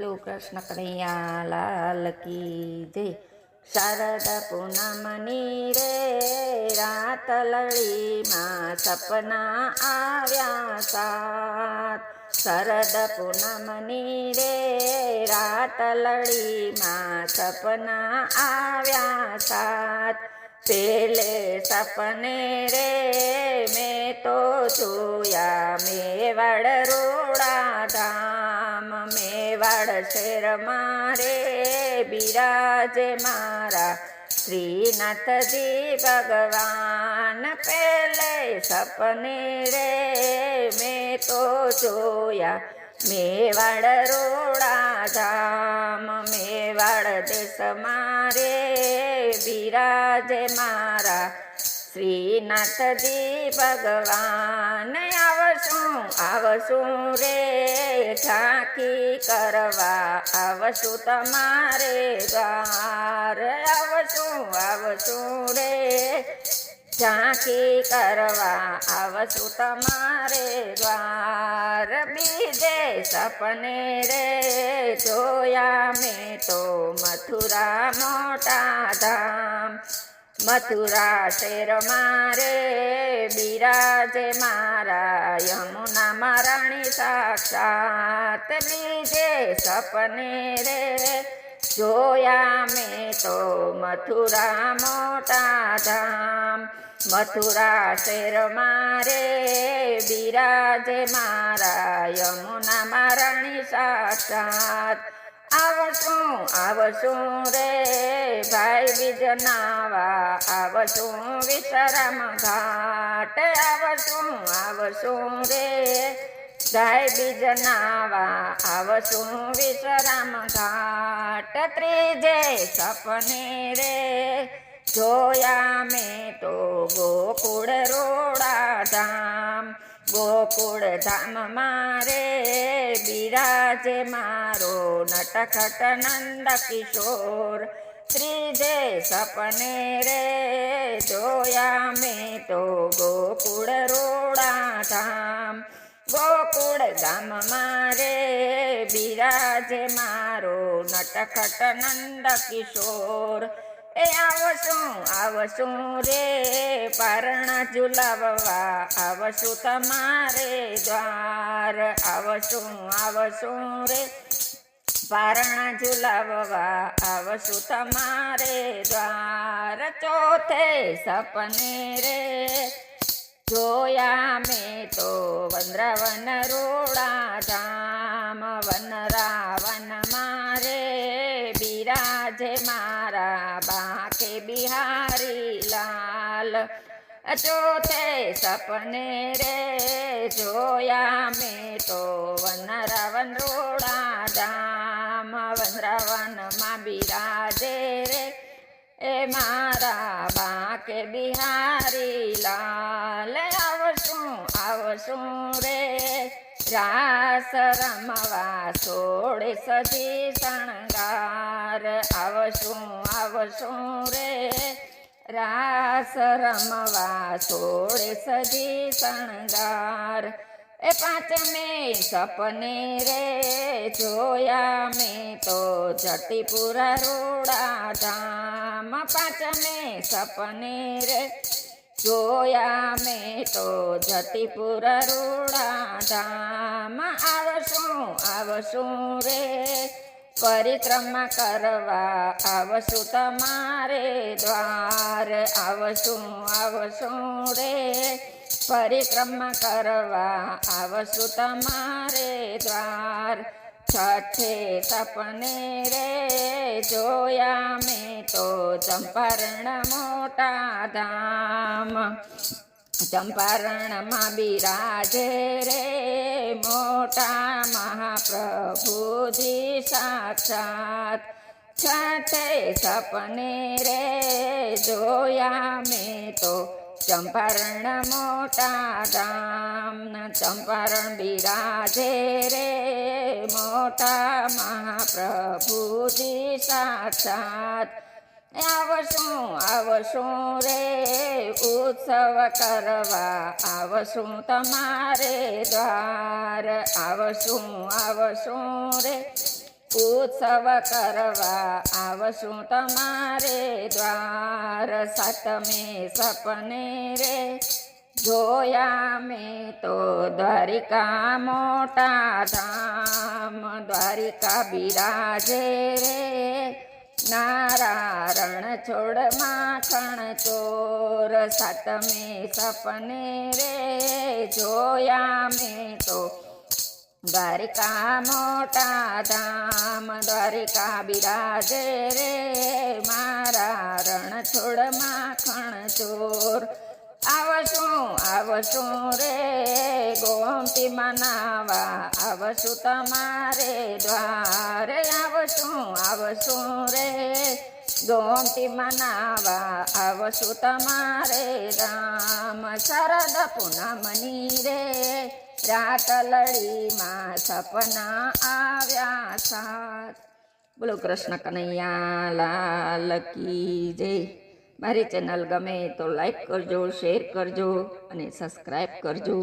બોલો કૃષ્ણ કનૈયા લાલ કી જય। શારદ પૂનમની રે રાત લડીમાં સપના આવ્યા સાત। શરદ પૂનમની રે રાત લડીમાં સપના આવ્યા સાત। પેલે સપને રે મેં તો જોયા મેવાડ રોડા ધામ। મેવાડ શેર મારે બિરાજે મારા શ્રીનાથજી ભગવાન। પેલે સપને રે મેં તો જોયા મેવાડ રોડા ધામ। મેવાડ દેશ મારે બિરાજે મારા શ્રીનાથજી ભગવાન। આવશું રે ઝાંખી કરવા આવશું તમારે દ્વાર। આવશું રે ઝાંખી કરવા આવશું તમારે દ્વાર। બીજે સપને રે જોયા મેં તો મથુરા મોટા ધામ। મથુરા શેર મારે બિરાજે મારા યમુના રાણી સાક્ષાત। બીજે સપને રે જોયા મેં તો મથુરા મોટા ધામ। મથુરા શેર મારે બિરાજે મારા યમુના રાણી સાક્ષાત। આવશું રે ભાઈ બીજ નાવા આવશું વિશ્રામ ઘાટ। આવશું રે ભાઈ બીજ નાવા આવશું વિશ્રામ ઘાટ। ત્રીજે સપને રે જોયા મેં તો ગોકુળ રોડા ધામ। ગોકુળ ધામ મારે બિરાજે મારો નટખટ નંદ કિશોર। ત્રીજે સપને રે જોયા મેં તો ગોકુળ રોડા ધામ। ગોકુળ ધામ મારે બિરાજે મારો નટખટ નંદ કિશોર। આવશું રે પારણા ઝુલાવવા આવશું તમારે દ્વાર। આવશું રે પારણા ઝુલાવવા આવશું તમારે દ્વાર। ચોથે સપને રે જોયા મેં તો વનરાવન રોડા ધામ। વનરાવન મારે બિરાજે મારા બાંકે બિહારી લાલ। ચોથે સપને રે જોયા મેં તો વનરાવન રોડા ધામ। વનરાવનમાં બિરાજે રે એ મારા બાંકે બિહારી લાલ। આવશું રે રાસ રમવા સોળે સજી શણગાર। આવશું રે રાસ રમવા સોળે સજી શણગાર। પાંચમે સપને રે જોયા મેં તો જટીપુરા રોડા ધામ। પાંચમે સપને રે જોયા મેં તો જટીપુરા રોડા ધામ। આવશું રે પરિક્રમા કરવા આવશું તમારે દ્વાર। આવશું રે પરિક્રમા કરવા આવશું તમારે દ્વાર। છઠ્ઠે સપને રે જોયા મેં તો ચંપારણ મોટા ધામ। ચંપારણમાં બિરાજે રે મોટા મહાપ્રભુજી સાક્ષાત। છઠ્ઠે સપને રે જોયા મેં તો ચંપારણ મોટા ધામ। ચંપારણ બિરાજે રે મોટા મહાપ્રભુજી સાક્ષાત। આવશું રે ઉત્સવ કરવા આવશું તમારે દ્વાર। આવશું રે ઉત્સવ કરવા આવશું તમારે દ્વાર સાતમે સપને રે જોયા મેં તો દ્વારિકા મોટા ધામ દ્વારિકા બિરાજે રે નારાયણ છોડ માખણ ચોર સાતમે સપને રે જોયા મેં તો દ્વારિકા મોટા ધામ દ્વારિકા બિરાજે રે મારા રણ છોડ માખણ ચોર આવશું રે ગોમતી મનાવા આવશું તમારે દ્વારે આવશું રે ગોમતી મનાવા આવશું તમારે રામ શરદ પૂનમની રે રાતલડીમાં સપના આવ્યા સાથ. બોલો કૃષ્ણ કનૈયા લાલ કી જય. મારી ચેનલ ગમે તો લાઈક કરજો, શેર કરજો અને સબસ્ક્રાઈબ કરજો.